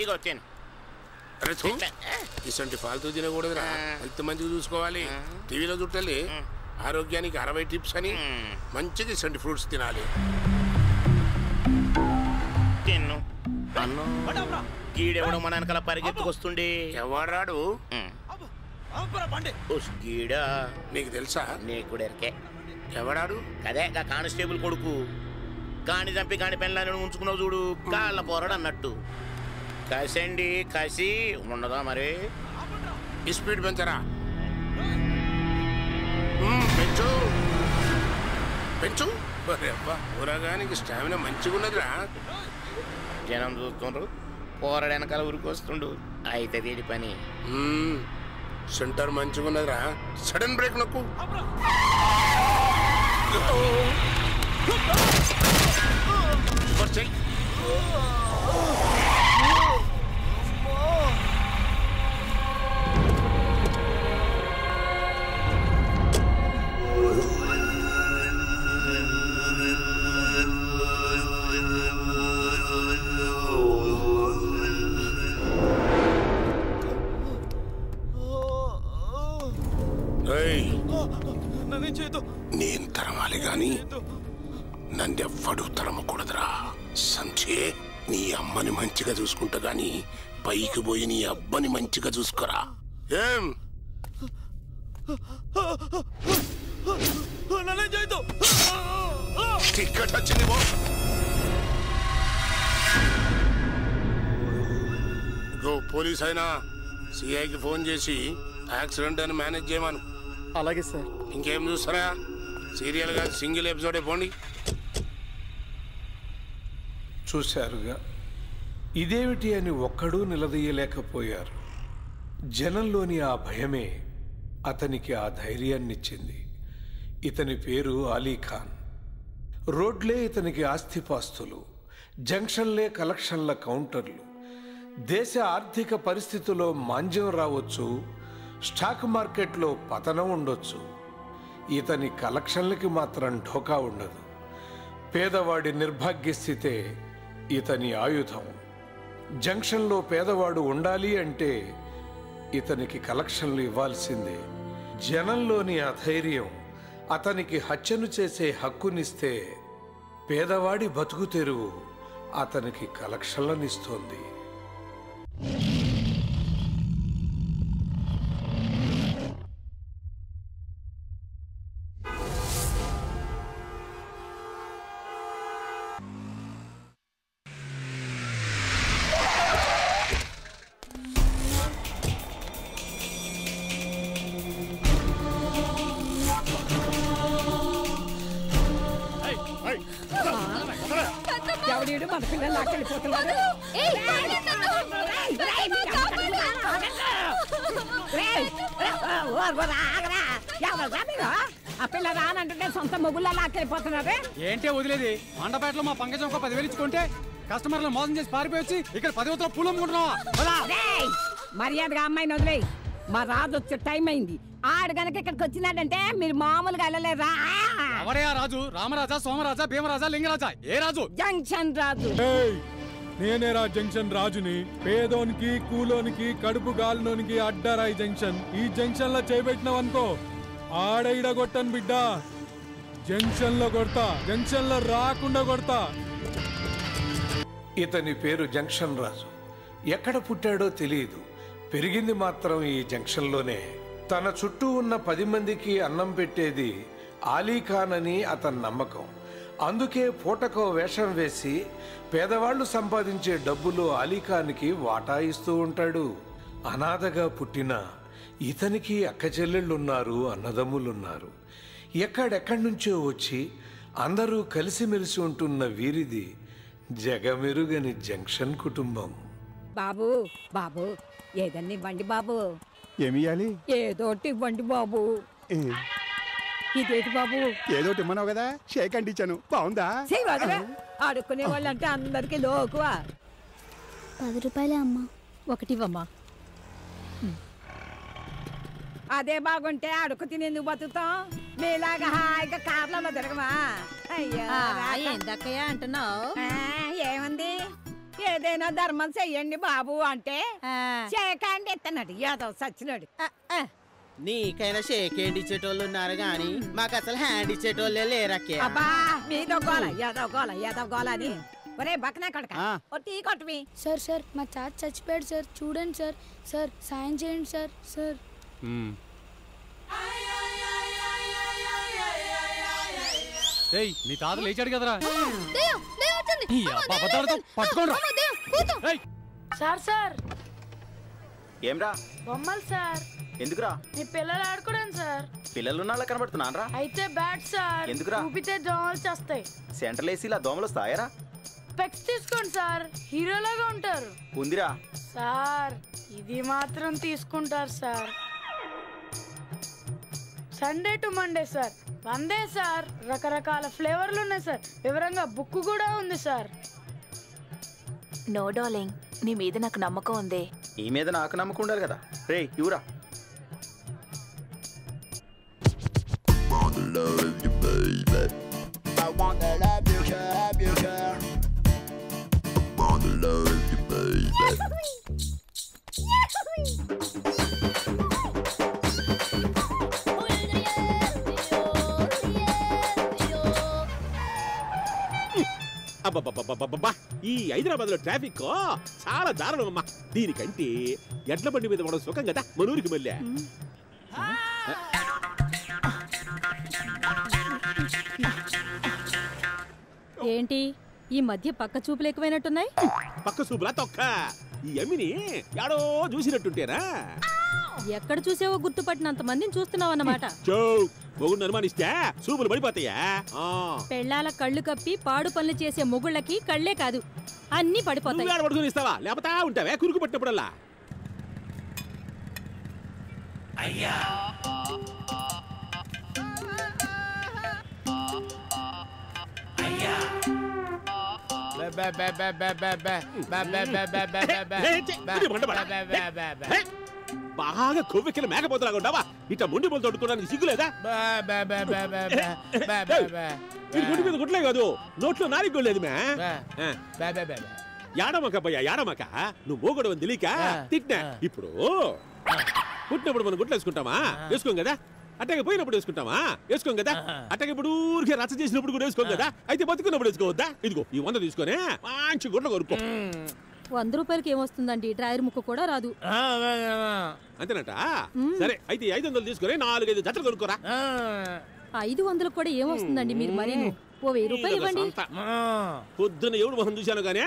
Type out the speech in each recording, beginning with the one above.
ఇగో తిను. అరే ఇసంటి ఫాల్తూ తినకూడదురా, హెల్త్ మంచిగా చూసుకోవాలి. టీవీలో చుట్టాలి ఆరోగ్యానికి 60 టిప్స్ అని. మంచిగా ఇసంటి ఫ్రూట్స్ తినాలి. తిన్ను అన్ను. గీడెవడం మన వెనకాల పరిగెత్తుకొస్తుండే. ఎవరాడు? గీడా నీకు తెలుసా? నీకు ఎరికే. ఎవడాడు? అదే కానిస్టేబుల్ కొడుకు. కాని చంపి కాని పెళ్ళని ఉంచుకున్నావు చూడు, కాళ్ళ పోరాడు అన్నట్టు. కసండి కసి ఉండదా మరి? స్పీడ్ పెంచరా, పెంచు పెంచు. ఊరగానికి స్టామినా మంచిగా ఉన్నదిరా. జనం చూస్తుండ్రు, పోరాడు వెనకాల ఊరికొస్తుండు. అయితే తీడి పని. సెంటర్ మంచిగా ఉన్నదిరా. సడన్ బ్రేక్ నొక్కు. నేను తరమాలి గాని నన్నెవ్వడూ తరమకూడదురా. సంచే నీ అమ్మని మంచిగా చూసుకుంటా గాని పైకి పోయి నీ అబ్బని మంచిగా చూసుకోరా. ఏం టికెట్ వచ్చింది. పోలీస్ అయినా సిఐకి ఫోన్ చేసి యాక్సిడెంట్ అని మేనేజ్ చేయమను. అలాగే సార్. ఇంకేం చూస్తారా? సీరియల్ గా సింగిల్ ఎపిసోడే పోండి. చూశారుగా, ఇదేమిటి అని ఒక్కడూ నిలదీయలేకపోయారు. జనంలోని ఆ భయమే అతనికి ఆ ధైర్యాన్నిచ్చింది. ఇతని పేరు అలీఖాన్. రోడ్లే ఇతనికి ఆస్తిపాస్తులు, జంక్షన్లే కలెక్షన్ల కౌంటర్లు. దేశ ఆర్థిక పరిస్థితుల్లో మాంద్యం రావచ్చు, స్టాక్ మార్కెట్లో పతనం ఉండొచ్చు. ఇతని కలెక్షన్లకి మాత్రం ఢోకా ఉండదు. పేదవాడి నిర్భాగ్య స్థితే ఇతని ఆయుధం. జంక్షన్లో పేదవాడు ఉండాలి అంటే ఇతనికి కలెక్షన్లు ఇవ్వాల్సిందే. జనంలోని అధైర్యం అతనికి హత్యను చేసే హక్కునిస్తే పేదవాడి బతుకు తెరువు అతనికి కలెక్షన్లనిస్తోంది. ఎవడీడు మన పిల్లలు లాక్కెళ్ళిపోతున్నారు. ఆ పిల్ల రానంటుంటే సొంత మొగుళ్ళ లాక్కెళ్ళిపోతున్నారు. ఏంటే వదిలేది? మండపేటలో మా పంకజం ఒక 10,000 ఇచ్చుకుంటే కస్టమర్లు మోసం చేసి పారిపోయి ఇక్కడ 10 పూలు అమ్ముకుంటున్నావా? మర్యాదగా అమ్మాయిని వదిలేయి. మా రాజు వచ్చే టైం అయింది. ఆడు గనక ఇక్కడికి వచ్చినాడంటే మీరు మామూలుగా వెళ్ళలేరా? ఎవరే ఆ రాజు? రామరాజా, సోమరాజా, భీమరాజా, లింగరాజా? ఏ రాజు? జంక్షన్ రాజు. నేనేరా జంక్షన్ రాజుని. పేదోనికి కూలోనికి కడుపు గాలినోనికి అడ్డారా ఈ జంక్షన్. ఈ జంక్షన్ లో చేపెట్టినావనుకో ఆడైడ కొట్టను బిడ్డ. జంక్షన్ లో కొడతా, జంక్షన్ లో రాకుండా కొడతా. ఇతని పేరు జంక్షన్ రాజు. ఎక్కడ పుట్టాడో తెలియదు, పెరిగింది మాత్రం ఈ జంక్షన్లోనే. తన చుట్టూ ఉన్న 10 మందికి అన్నం పెట్టేది అలీఖాన్ అని అతని నమ్మకం. అందుకే పూటకో వేషం వేసి పేదవాళ్లు సంపాదించే డబ్బులు అలీఖాన్కి వాటా ఇస్తూ ఉంటాడు. అనాథగా పుట్టిన ఇతనికి అక్కచెల్లెళ్ళున్నారు, అన్నదమ్ములున్నారు. ఎక్కడెక్కడి నుంచో వచ్చి అందరూ కలిసిమెలిసి ఉంటున్న వీరిది జగమెరుగని జంక్షన్ కుటుంబం. బాబు బాబు ఏదన్నా ఇవ్వండి బాబు. ఏమియాలి? ఏదోటి ఇవ్వండి బాబు. ఇదేంటి బాబు? ఏదోటి ఇమ్మన్నావు కదా, షేక్ అండి ఇచ్చాను. బాగుందా? ఆడుకునే వాళ్ళంటే అందరికి లోకువా. 10 రూపాయలే అమ్మా. ఒకటి ఇవ్వమ్మా. అదే బాగుంటే అడుగు తినేందుకు బతుకుతాం. మీలాగా హాయిగా కార్లలో తిరగమా? అయ్యా ఏందక్కయ్యా అంటున్నావు? ఏముంది, ఏదైనా ధర్మం చెయ్యండి బాబు అంటే చేయకండి ఎత్తన్నాడు యాదవ్ సచ్చినాడు. నీకైనా షేక్ హ్యాండ్ ఇచ్చేటోళ్ళు ఉన్నారు గాని మాకు అసలు హ్యాండ్ ఇచ్చేటోళ్ళే లేరక్కే. అబ్బా మీదో గోల యాదవ్ గోల అని. ఒరే బక్కనా కొడక ఓ టీ కొట్టువి. సార్ సార్ మా తాత చచ్చిపోయాడు సార్, చూడండి సార్. సార్ సాయం చేయండి సార్. సార్ నీ తాత లేచాడు కదరా. సార్ సార్ ఏమ్రా బొమ్మలు సార్. ఎందుకురా? మీ పిల్లలు ఆడుకోవడానికి సార్. పిల్లలు నాలా కనబడుతున్నారా? అయితే బ్యాట్ సార్. ఎందుకురా? ఊపితే దోమలు చేస్తాయి. సెంట్రల్ ఏసీలా దోమలు వస్తాయరా? స్పెక్స్ తీసుకోండి సార్, హీరోలాగా ఉంటారు. ఉందిరా సార్, ఇది మాత్రం తీసుకుంటారు sir. Sunday to Monday sir, Vande sir. రకరకాల ఫ్లేవర్లు ఉన్నాయి సార్, వివరంగా బుక్ కూడా ఉంది సార్. నో డార్లింగ్, నీ మీద నాకు నమ్మకం ఉంది. ఈ మీద నాకు నమ్మకం ఉండాలి కదా. రే ఇవురా. అబ్బబ్బబ్బబ్బబ్బా, ఈ హైదరాబాద్ లో ట్రాఫిక్ చాలా దారుణం అమ్మా. దీనికంటే ఎడ్ల బండి మీద మనం సుఖం కదా మనూరికి మళ్ళీ. ఏంటి ఈ మధ్య పక్క చూపులు ఎక్కువైనట్టున్నాయి? పక్క చూపులా తొక్క. ఈ అమ్మిని యాడో చూసినట్టుంటేనా? ఎక్కడ చూసేవో గుర్తుపట్టినంత మందిని చూస్తున్నావు అన్నమాట. మొగుడిని అనుమానిస్తే చూపులు పడిపోతాయా? పెళ్ళాల కళ్ళు కప్పి పాడు పనులు చేసే మొగుళ్ళకి కళ్ళే కాదు అన్ని పడిపోతాయి. పడుకుని ఇస్తావా లేకపోతే ఉంటావే కురుకు పట్టినప్పుడల్లా? అయ్యా బాగా కొవ్వెక్కిన మేకపోతలాగా ఉంటావా? ఇట్లా ముండి పొలు తొడుకోవడానికి సిగ్గులేదా? గుడి మీద గుట్లే కాదు, నోట్లో నారిగొలేదు మే. యాడమక భయ్యా యాడమక, నువ్వు మోగొడవ తెలియక తిట్టినా. ఇప్పుడు పుట్టినప్పుడు మనం గుట్లు వేసుకుంటామా? వేసుకోం కదా. అట్టగా పోయినప్పుడు వేసుకుంటామా? వేసుకోం కదా. అట్టగా ఇప్పుడు ఊరికే రచ్చ చేసినప్పుడు కూడా వేసుకోం కదా. అయితే బతుకున్నప్పుడు వేసుకోవద్దా? ఇదిగో ఈ 100 తీసుకొని మంచి గుడ్లు కొనుక్కో. 100 రూపాయలకి ఏమొస్తుందండి? డ్రైవర్ ముక్క కూడా రాదు. అంతేనట. సరే అయితే 500 తీసుకొని 4-5 జతలు కొనుక్కోరా. 500 కూడా ఏమొస్తుందండి మీరు మరి? ఓ 1000 రూపాయలు ఇవ్వండి. పొద్దున్న ఎవడు మొహం చూశాను గానీ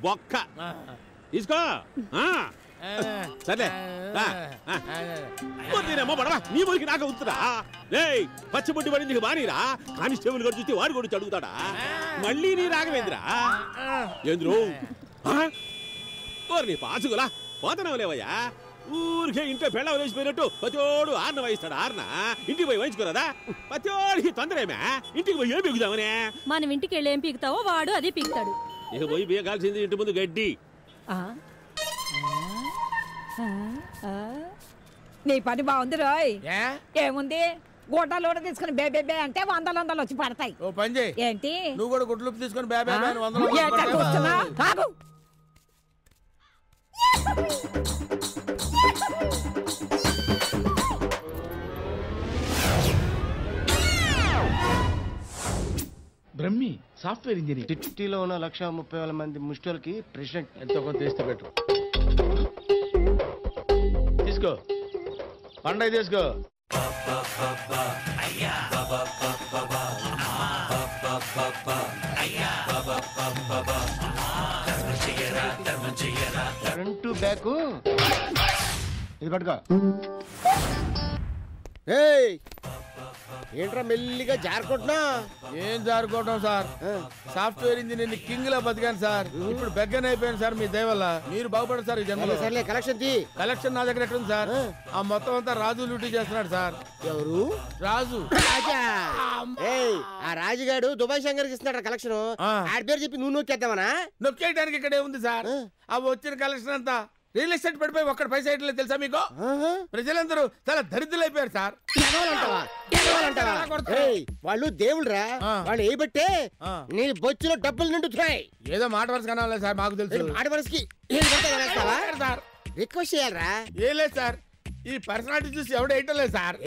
బొక్క తీసుకో. సరే పడవా నీ ఊరికి నాకు అవుతురా. పచ్చబొట్టి పడి నీకు బానీరా. కానిస్టేబుల్ గారు చూస్తే వాడు కూడా అడుగుతాడా? మళ్ళీ నీ రాగవేంద్రా ఏంద్రు నీ పాసుగులా పోతనవలేవయ్యా. ఊరికే ఇంట్లో పెళ్ళ వేసిపోయినట్టు ప్రతిోడు ఆర్న వహిస్తాడు. ఆర్న ఇంటికి పోయి వహించుకోరాదా? ప్రతిోడికి తొందరేమే. ఇంటికి పోయి ఏం పీకుదామనే? మనం ఇంటికి వెళ్ళి ఏం పీకుతావో వాడు అదే పీకుతాడు. ఇక పోయి పీకాల్సింది ఇంటి ముందు గడ్డి. నీ పని బాగుంది రోయ్. ఏముంది, గుడ్డలు కూడా తీసుకుని బే అంటే 100 వచ్చి పడతాయి. ఓ పని చేయి, ఏంటి నువ్వు కూడా గుడ్లు తీసుకొని బే 100 బ్రహ్మి సాఫ్ట్వేర్ ఇంజనీర్. సిటీలో ఉన్న 1,30,000 మంది ముష్టిలకి ప్రెసిడెంట్. ఎంతో కొంత తీస్తే పెట్టు. తీసుకో పండగ తీసుకో. ఫ్రంట్ బ్యాక్ ఇది పట్టుకో. ఏంట్రా మెల్లిగా జారుకుంటున్నా? ఏం జారుకోవటం సార్, సాఫ్ట్వేర్ ఇంజనీర్ కింగ్ లా బతికాను సార్. ఇప్పుడు బెగ్గన్ అయిపోయాను సార్ మీ దయ వల్ల. మీరు బాగుపడరు సార్ ఈ జన్మలో. సర్లే కలెక్షన్ కలెక్షన్ నా దగ్గర ఎక్కడ సార్? ఆ మొత్తం అంతా రాజు లూటీ చేస్తున్నాడు సార్. ఎవరు? రాజు. ఆ రాజుగాడు దుబాయ్ శంకర్కి ఇస్తున్నాడు కలెక్షన్. ఆడి పేరు చెప్పి నువ్వు నొక్కేద్దామనా? నొక్కేయడానికి ఇక్కడ ఏముంది సార్? ఆ వచ్చిన కలెక్షన్ అంతా రియల్ ఎస్టేట్ పడిపోయి ఒక్కడ పైసా ఇట్లేదు తెలుసా మీకు? ప్రజలందరూ చాలా దరిద్రులైపోయారు సార్. వాళ్ళు దేవుడురా, వాళ్ళు ఏ బట్టే నీ బొచ్చులో డబ్బులు నిండుతున్నాయి. ఏదో మాట వరుస కనాలి సార్, మాకు తెలుసు. మాట వరుసకి రిక్వెస్ట్ చేయాలరా? ఏం లేదు సార్, ఈ పర్సనాలిటీ చూసి ఎవడేయటం లేదు సార్.